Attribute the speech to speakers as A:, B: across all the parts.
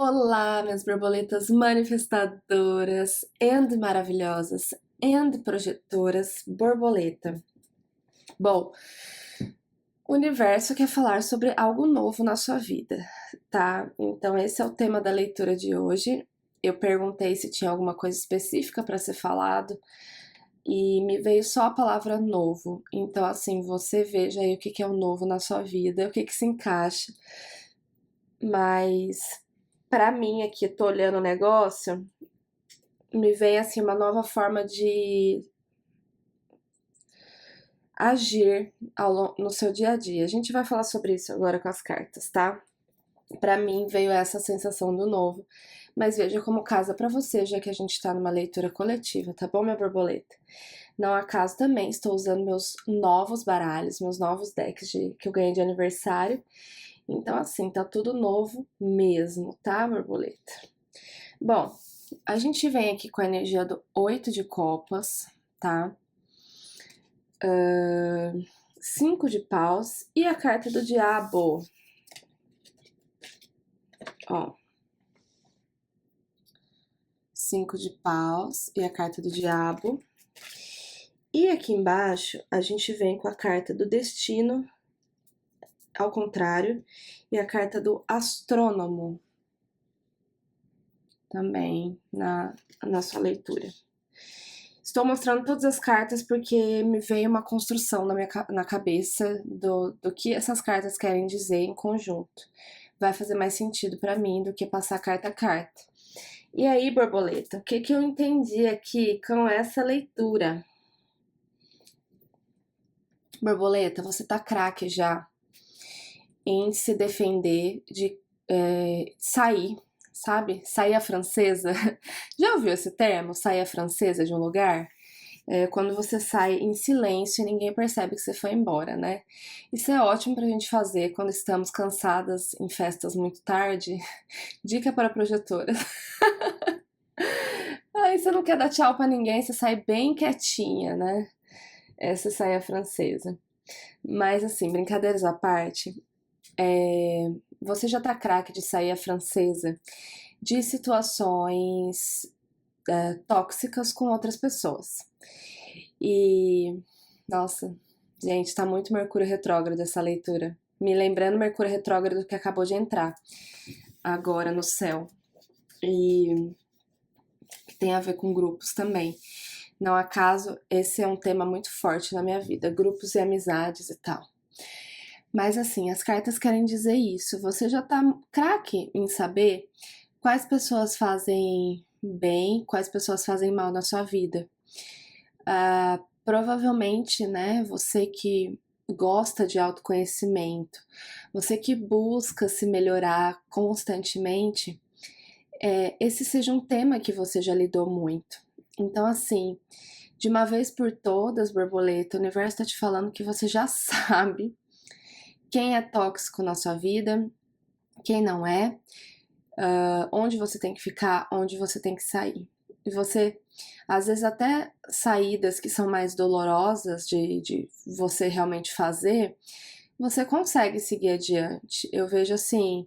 A: Olá, minhas borboletas manifestadoras and maravilhosas and projetoras borboleta. Bom, o universo quer falar sobre algo novo na sua vida, tá? Então esse é o tema da leitura de hoje. Eu perguntei se tinha alguma coisa específica para ser falado e me veio só a palavra novo. Então assim, você veja aí o que é o novo na sua vida, o que se encaixa. Mas pra mim aqui, tô olhando o negócio, me vem assim uma nova forma de agir no seu dia a dia. A gente vai falar sobre isso agora com as cartas, tá? Pra mim veio essa sensação do novo, mas veja como casa pra você, já que a gente tá numa leitura coletiva, tá bom, minha borboleta? Não acaso também estou usando meus novos baralhos, meus novos decks que eu ganhei de aniversário. Então, assim, tá tudo novo mesmo, tá, borboleta? Bom, a gente vem aqui com a energia do 8 de copas, tá? 5 de paus e a carta do diabo. Ó. 5 de paus e a carta do diabo. E aqui embaixo, a gente vem com a carta do destino, ao contrário, e a carta do astrônomo, também na sua leitura. Estou mostrando todas as cartas porque me veio uma construção na cabeça do que essas cartas querem dizer em conjunto. Vai fazer mais sentido para mim do que passar carta a carta. E aí, borboleta, o que eu entendi aqui com essa leitura? Borboleta, você tá craque já em se defender de sair, sabe? Sair a francesa. Já ouviu esse termo, sair a francesa de um lugar? Quando você sai em silêncio e ninguém percebe que você foi embora, né? Isso é ótimo pra gente fazer quando estamos cansadas em festas muito tarde. Dica para projetora. Aí você não quer dar tchau pra ninguém, você sai bem quietinha, né? Essa sai a francesa. Mas assim, brincadeiras à parte, você já tá craque de sair a francesa de situações tóxicas com outras pessoas. E, nossa, gente, tá muito Mercúrio retrógrado essa leitura. Me lembrando Mercúrio retrógrado que acabou de entrar agora no céu. E que tem a ver com grupos também. Não acaso, esse é um tema muito forte na minha vida, grupos e amizades e tal. Mas assim, as cartas querem dizer isso. Você já tá craque em saber quais pessoas fazem bem, quais pessoas fazem mal na sua vida. Provavelmente, né, você que gosta de autoconhecimento, você que busca se melhorar constantemente, esse seja um tema que você já lidou muito. Então, assim, de uma vez por todas, borboleta, o universo tá te falando que você já sabe quem é tóxico na sua vida, quem não é, onde você tem que ficar, onde você tem que sair. E você, às vezes, até saídas que são mais dolorosas de você realmente fazer, você consegue seguir adiante. Eu vejo assim,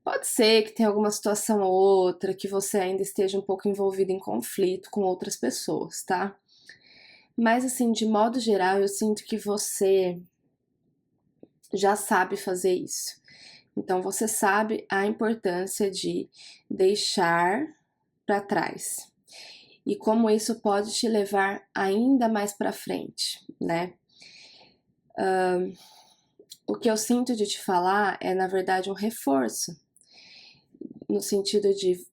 A: pode ser que tenha alguma situação ou outra que você ainda esteja um pouco envolvido em conflito com outras pessoas, tá? Mas assim, de modo geral, eu sinto que você já sabe fazer isso. Então você sabe a importância de deixar para trás e como isso pode te levar ainda mais para frente, né? O que eu sinto de te falar é, na verdade, um reforço, no sentido de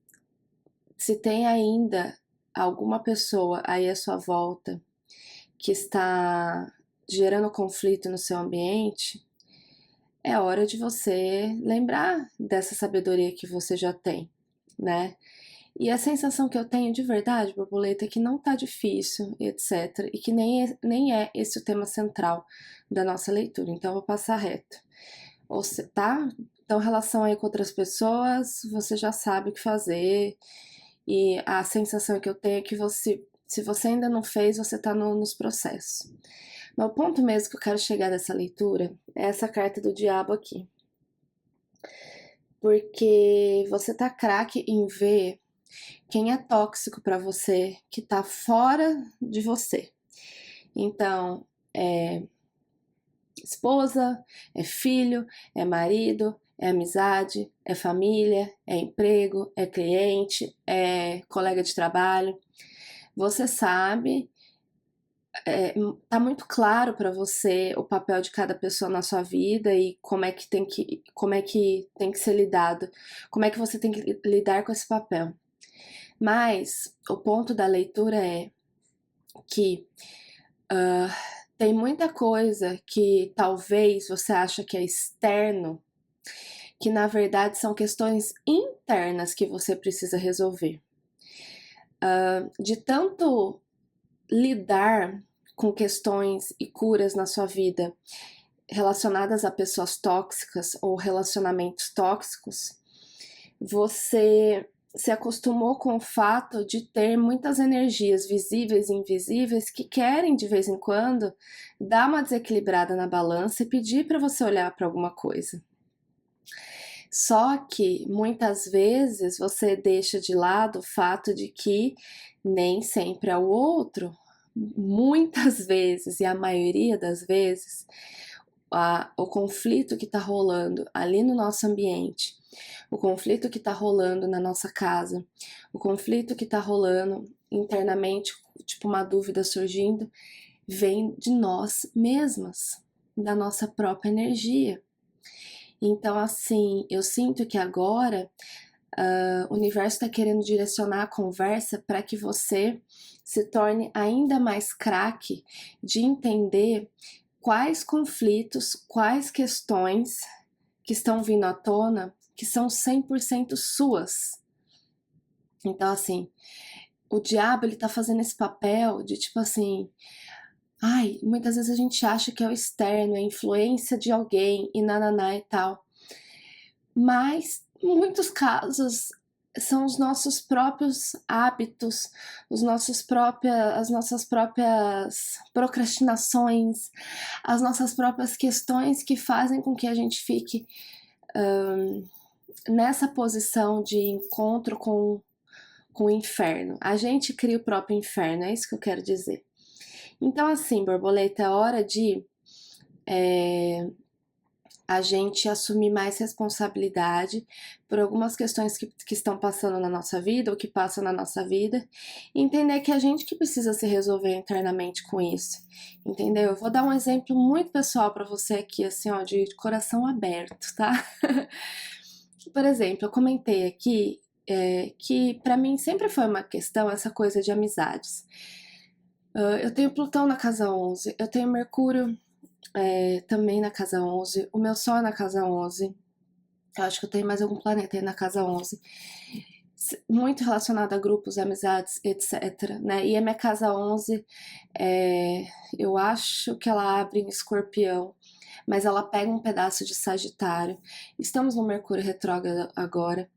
A: se tem ainda alguma pessoa aí à sua volta que está gerando conflito no seu ambiente, é hora de você lembrar dessa sabedoria que você já tem, né? E a sensação que eu tenho de verdade, borboleta, é que não tá difícil, etc. E que nem é esse o tema central da nossa leitura. Então, eu vou passar reto. Tá? Então, relação aí com outras pessoas, você já sabe o que fazer. E a sensação que eu tenho é que se você ainda não fez, você tá nos processos. Mas o ponto mesmo que eu quero chegar dessa leitura é essa carta do diabo aqui. porque você tá craque em ver quem é tóxico pra você, que tá fora de você. Então, é esposa, é filho, é marido, é amizade, é família, é emprego, é cliente, é colega de trabalho. Você sabe, tá muito claro para você o papel de cada pessoa na sua vida e como é que tem que ser lidado, como é que você tem que lidar com esse papel. Mas o ponto da leitura é que uh, tem muita coisa que talvez você acha que é externo, que na verdade são questões internas que você precisa resolver. De tanto lidar com questões e curas na sua vida relacionadas a pessoas tóxicas ou relacionamentos tóxicos, você se acostumou com o fato de ter muitas energias visíveis e invisíveis que querem de vez em quando dar uma desequilibrada na balança e pedir para você olhar para alguma coisa. Só que muitas vezes você deixa de lado o fato de que nem sempre é o outro. Muitas vezes, e a maioria das vezes, o conflito que está rolando ali no nosso ambiente, o conflito que está rolando na nossa casa, o conflito que está rolando internamente, tipo uma dúvida surgindo, vem de nós mesmas, da nossa própria energia. Então, assim, eu sinto que agora o universo está querendo direcionar a conversa para que você se torne ainda mais craque de entender quais conflitos, quais questões que estão vindo à tona que são 100% suas. Então, assim, o diabo ele tá fazendo esse papel de tipo assim, ai, muitas vezes a gente acha que é o externo, é a influência de alguém e nananá e tal. Mas, em muitos casos, são os nossos próprios hábitos, as nossas próprias procrastinações, as nossas próprias questões que fazem com que a gente fique nessa posição de encontro com o inferno. A gente cria o próprio inferno, é isso que eu quero dizer. Então, assim, borboleta, é hora de a gente assumir mais responsabilidade por algumas questões que estão passando na nossa vida ou que passam na nossa vida, e entender que é a gente que precisa se resolver internamente com isso, entendeu? Eu vou dar um exemplo muito pessoal para você aqui, assim, ó, de coração aberto, tá? Por exemplo, eu comentei aqui que para mim sempre foi uma questão essa coisa de amizades. Eu tenho Plutão na casa 11, eu tenho Mercúrio também na casa 11, o meu Sol é na casa 11, eu acho que eu tenho mais algum planeta aí na casa 11, muito relacionado a grupos, amizades, etc, né? E a minha casa 11, eu acho que ela abre em Escorpião, mas ela pega um pedaço de Sagitário. Estamos no Mercúrio retrógrado agora.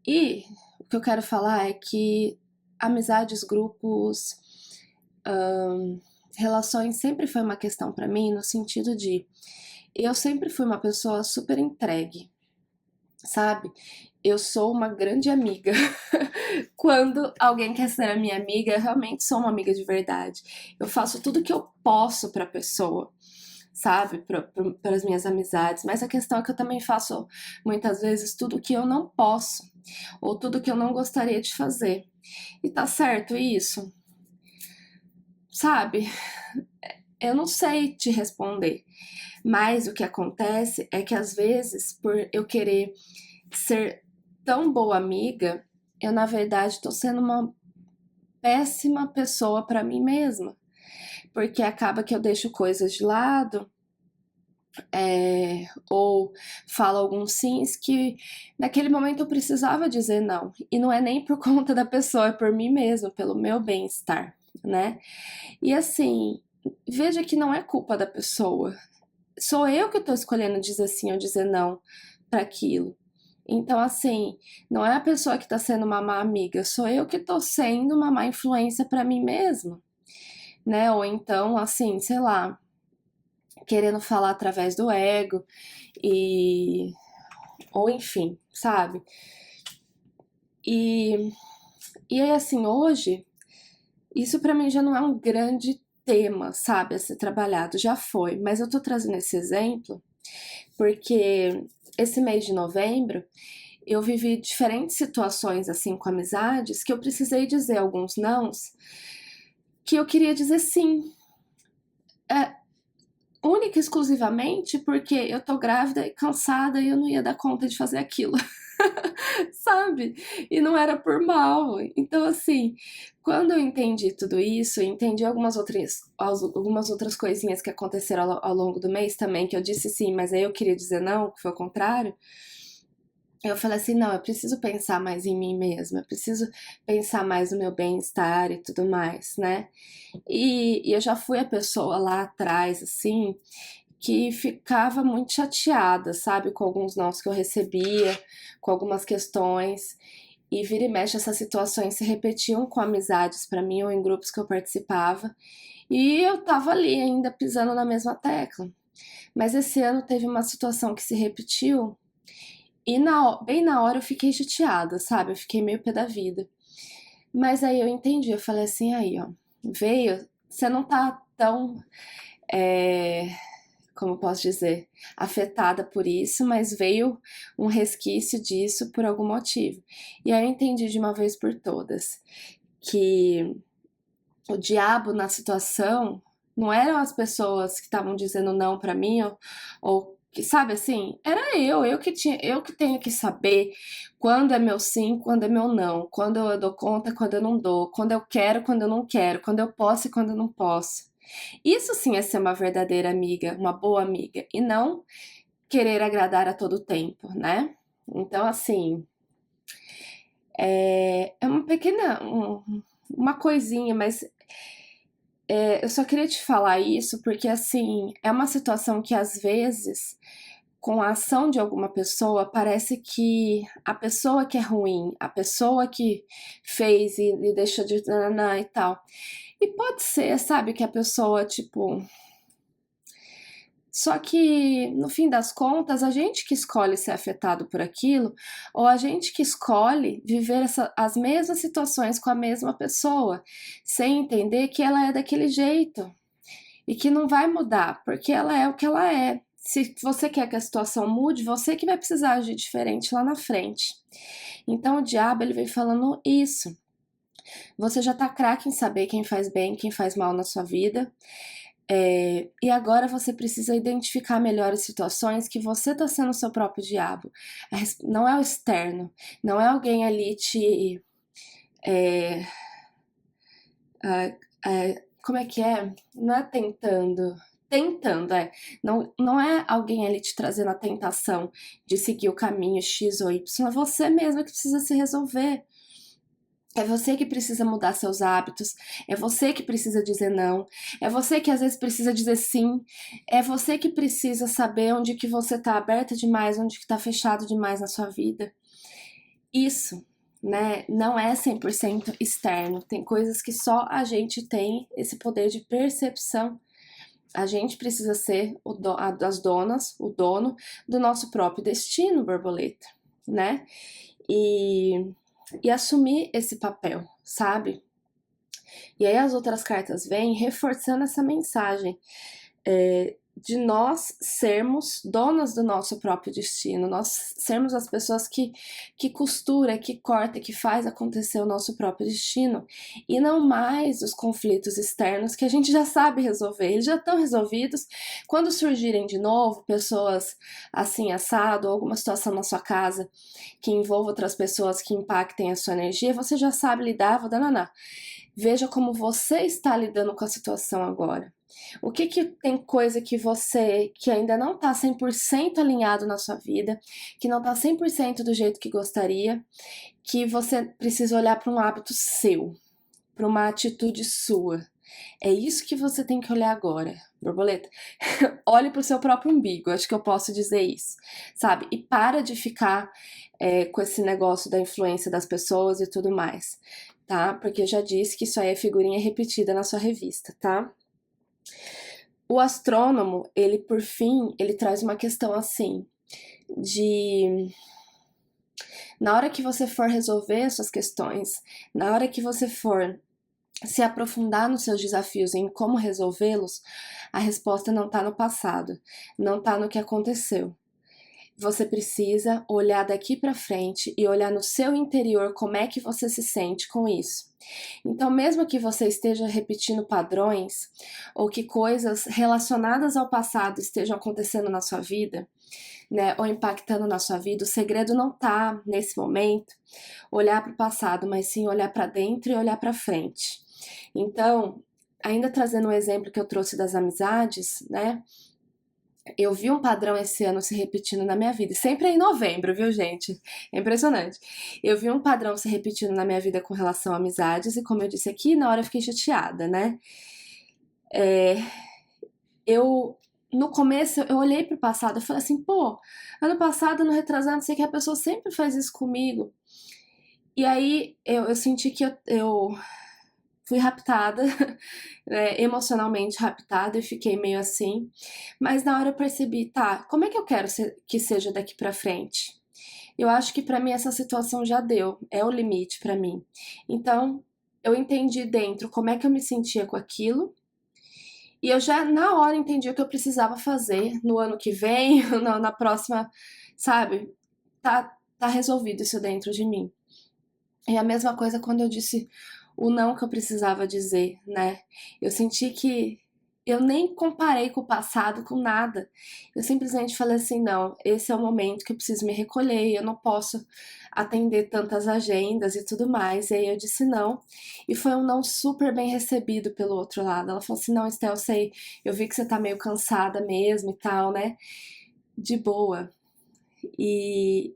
A: E o que eu quero falar é que amizades, grupos, relações sempre foi uma questão para mim no sentido de eu sempre fui uma pessoa super entregue, sabe? Eu sou uma grande amiga. Quando alguém quer ser a minha amiga, eu realmente sou uma amiga de verdade. Eu faço tudo que eu posso para a pessoa, sabe? Para as minhas amizades. Mas a questão é que eu também faço muitas vezes tudo que eu não posso ou tudo que eu não gostaria de fazer. E tá certo isso? Sabe? Eu não sei te responder. Mas o que acontece é que às vezes, por eu querer ser tão boa amiga, eu na verdade estou sendo uma péssima pessoa para mim mesma, porque acaba que eu deixo coisas de lado, ou falo alguns sims que naquele momento eu precisava dizer não, e não é nem por conta da pessoa, é por mim mesma, pelo meu bem-estar, né? E assim, veja que não é culpa da pessoa, sou eu que estou escolhendo dizer sim ou dizer não para aquilo. Então, assim, não é a pessoa que está sendo uma má amiga, sou eu que estou sendo uma má influência para mim mesma, né? Ou então, assim, sei lá, querendo falar através do ego e ou enfim, sabe? E, e aí, assim, hoje, isso pra mim já não é um grande tema, sabe, a ser trabalhado, já foi, mas eu tô trazendo esse exemplo porque esse mês de novembro eu vivi diferentes situações assim com amizades que eu precisei dizer alguns nãos que eu queria dizer sim. É, única e exclusivamente porque eu tô grávida e cansada e eu não ia dar conta de fazer aquilo, sabe? E não era por mal. Então, assim, quando eu entendi tudo isso, entendi algumas outras coisinhas que aconteceram ao longo do mês também, que eu disse sim, mas aí eu queria dizer não, que foi o contrário. Eu falei assim, não, eu preciso pensar mais em mim mesma, eu preciso pensar mais no meu bem-estar e tudo mais, né? E eu já fui a pessoa lá atrás, assim, que ficava muito chateada, sabe, com alguns nãos que eu recebia, com algumas questões, e vira e mexe essas situações se repetiam com amizades pra mim ou em grupos que eu participava, e eu tava ali ainda pisando na mesma tecla. Mas esse ano teve uma situação que se repetiu e bem na hora eu fiquei chateada, sabe? Eu fiquei meio pé da vida. Mas aí eu entendi, eu falei assim, aí, ó, veio, você não tá tão, é, como eu posso dizer, afetada por isso, mas veio um resquício disso por algum motivo. E aí eu entendi de uma vez por todas que o diabo na situação não eram as pessoas que estavam dizendo não pra mim ou que, sabe assim, era eu que tenho que saber quando é meu sim, quando é meu não, quando eu dou conta, quando eu não dou, quando eu quero, quando eu não quero, quando eu posso e quando eu não posso. Isso sim é ser uma verdadeira amiga, uma boa amiga, e não querer agradar a todo tempo, né? Então, assim, é uma pequena, uma coisinha, mas eu só queria te falar isso porque, assim, é uma situação que às vezes, com a ação de alguma pessoa, parece que a pessoa que é ruim, a pessoa que fez e deixou de nananá e tal. E pode ser, sabe, que a pessoa, tipo, só que, no fim das contas, a gente que escolhe ser afetado por aquilo, ou a gente que escolhe viver as mesmas situações com a mesma pessoa, sem entender que ela é daquele jeito e que não vai mudar, porque ela é o que ela é. Se você quer que a situação mude, você que vai precisar agir diferente lá na frente. Então o diabo ele vem falando isso. Você já tá craque em saber quem faz bem, quem faz mal na sua vida. E agora você precisa identificar melhor as situações que você está sendo o seu próprio diabo. Não é o externo, não é alguém ali te. É, como é que é? Não é tentando. Tentando, é. Não, não é alguém ali te trazendo a tentação de seguir o caminho X ou Y, é você mesmo que precisa se resolver. É você que precisa mudar seus hábitos, é você que precisa dizer não, é você que às vezes precisa dizer sim, é você que precisa saber onde que você tá aberta demais, onde que tá fechado demais na sua vida. Isso, né, não é 100% externo, tem coisas que só a gente tem esse poder de percepção. A gente precisa ser as donas, o dono do nosso próprio destino, borboleta, né? E assumir esse papel, sabe? E aí as outras cartas vêm reforçando essa mensagem de nós sermos donas do nosso próprio destino, nós sermos as pessoas que costura, que corta, que faz acontecer o nosso próprio destino, e não mais os conflitos externos que a gente já sabe resolver, eles já estão resolvidos. Quando surgirem de novo pessoas assim assado, ou alguma situação na sua casa que envolva outras pessoas que impactem a sua energia, você já sabe lidar, vou dananá. Veja como você está lidando com a situação agora. O que tem coisa que você que ainda não está 100% alinhado na sua vida, que não está 100% do jeito que gostaria, que você precisa olhar para um hábito seu, para uma atitude sua. É isso que você tem que olhar agora, borboleta. Olhe para o seu próprio umbigo, acho que eu posso dizer isso, sabe? E para de ficar com esse negócio da influência das pessoas e tudo mais, tá? Porque eu já disse que isso aí é figurinha repetida na sua revista, tá? O astrônomo, ele por fim, ele traz uma questão assim. de na hora que você for resolver suas questões, na hora que você for se aprofundar nos seus desafios e em como resolvê-los, a resposta não está no passado, não está no que aconteceu. Você precisa olhar daqui para frente e olhar no seu interior como é que você se sente com isso. Então, mesmo que você esteja repetindo padrões ou que coisas relacionadas ao passado estejam acontecendo na sua vida, né, ou impactando na sua vida, o segredo não tá nesse momento olhar para o passado, mas sim olhar para dentro e olhar para frente. Então, ainda trazendo um exemplo que eu trouxe das amizades, né? Eu vi um padrão esse ano se repetindo na minha vida, e sempre é em novembro, viu, gente? É impressionante. Eu vi um padrão se repetindo na minha vida com relação a amizades, e como eu disse aqui, na hora eu fiquei chateada, né? Eu, no começo, eu olhei pro passado e falei assim, pô, ano passado, ano retrasado, sei que a pessoa sempre faz isso comigo. E aí eu senti que eu fui raptada, emocionalmente raptada, e fiquei meio assim. Mas na hora eu percebi, tá, como é que eu quero que seja daqui pra frente? Eu acho que pra mim essa situação já deu, é o limite pra mim. Então, eu entendi dentro como é que eu me sentia com aquilo, e eu já na hora entendi o que eu precisava fazer no ano que vem, na próxima, sabe? Tá resolvido isso dentro de mim. E a mesma coisa quando eu disse o não que eu precisava dizer, né? Eu senti que eu nem comparei com o passado com nada. Eu simplesmente falei assim: não, esse é o momento que eu preciso me recolher, eu não posso atender tantas agendas e tudo mais. E aí eu disse não. E foi um não super bem recebido pelo outro lado. Ela falou assim: não, Estel, eu sei, eu vi que você tá meio cansada mesmo e tal, né? De boa. E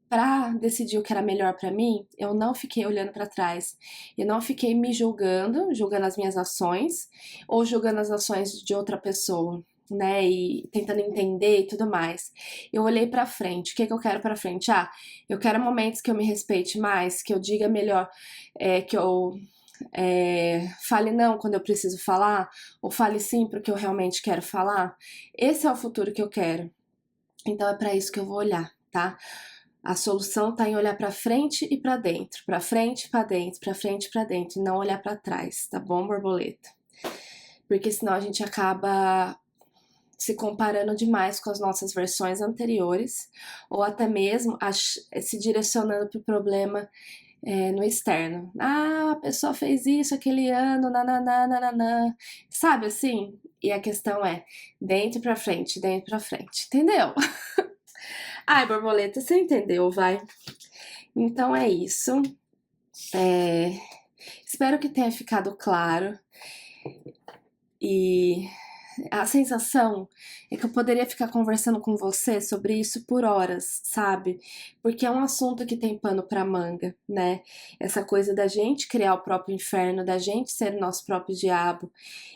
A: para decidir o que era melhor para mim, eu não fiquei olhando para trás. Eu não fiquei me julgando as minhas ações ou julgando as ações de outra pessoa, né? E tentando entender e tudo mais. Eu olhei para frente. O que eu quero para frente? Ah, eu quero momentos que eu me respeite mais, que eu diga melhor, que eu fale não quando eu preciso falar, ou fale sim porque eu realmente quero falar. Esse é o futuro que eu quero. Então é para isso que eu vou olhar, tá? A solução está em olhar para frente e para dentro, para frente e para dentro, para frente e para dentro, e não olhar para trás, tá bom, borboleta? Porque senão a gente acaba se comparando demais com as nossas versões anteriores, ou até mesmo se direcionando para o problema no externo. Ah, a pessoa fez isso aquele ano, nananá, nananá. Sabe assim? E a questão é dentro para frente, entendeu? Ai, borboleta, você entendeu, vai? Então é isso. É, Espero que tenha ficado claro. E a sensação é que eu poderia ficar conversando com você sobre isso por horas, sabe? Porque é um assunto que tem pano pra manga, né? Essa coisa da gente criar o próprio inferno, da gente ser o nosso próprio diabo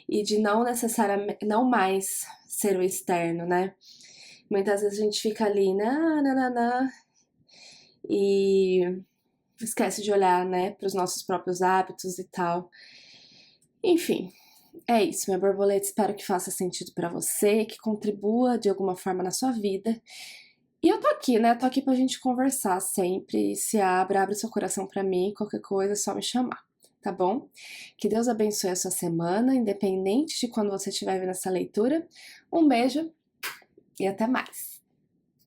A: e de não necessariamente, não mais ser o externo, né? Muitas vezes a gente fica ali, e esquece de olhar, né, para os nossos próprios hábitos e tal. Enfim, é isso, minha borboleta. Espero que faça sentido para você, que contribua de alguma forma na sua vida. E eu tô aqui, né? Tô aqui pra gente conversar sempre. Se abre seu coração para mim, qualquer coisa é só me chamar, tá bom? Que Deus abençoe a sua semana, independente de quando você estiver vendo essa leitura. Um beijo e até mais.